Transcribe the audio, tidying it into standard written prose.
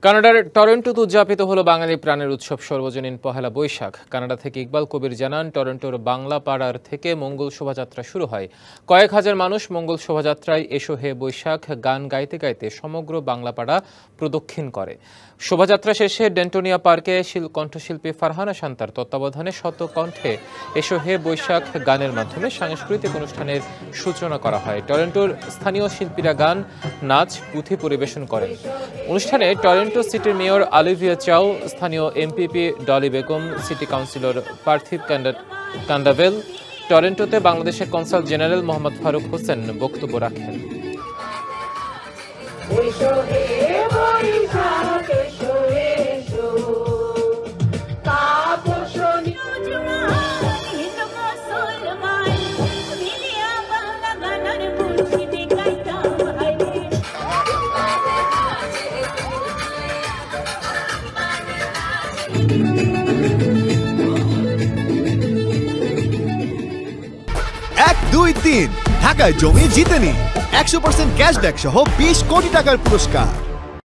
কানাডার টরন্টোতে উদযাপিত হলো বাঙালি প্রাণের উৎসব সর্বজনীন পহেলা বৈশাখ। কানাডা থেকে ইকবাল কবির জানান, টরন্টোর বাংলা পাড়ার থেকে মঙ্গল শোভাযাত্রা শুরু হয়। কয়েক হাজার মানুষ মঙ্গল শোভাযাত্রায় এসো হে বৈশাখ গান গাইতে গাইতে সমগ্র বাংলা পাড়া প্রদক্ষিণ করে। শোভাযাত্রা শেষে ডেন্টোনিয়া পার্কে কণ্ঠশিল্পী ফারহানা শান্তার তত্ত্বাবধানে শতকণ্ঠে এসো হে বৈশাখ গানের মাধ্যমে সাংস্কৃতিক অনুষ্ঠানের সূচনা করা হয়। টরন্টোর স্থানীয় শিল্পীরা গান, নাচ, পুঁথি পরিবেশন করেন। অনুষ্ঠানে টরন্টো সিটির মেয়র অলিভিয়া চাও, স্থানীয় MPP Dolly Begum, city councillor পার্থিব কান্ডাভেল, টরন্টোতে বাংলাদেশের কনসাল জেনারেল মোহাম্মদ ফারুক হোসেন বক্তব্য রাখেন। এক, দুই, তিন ঢাকায় জমি জিতে নিন 100% ক্যাশব্যাক সহ 20 কোটি টাকার পুরস্কার।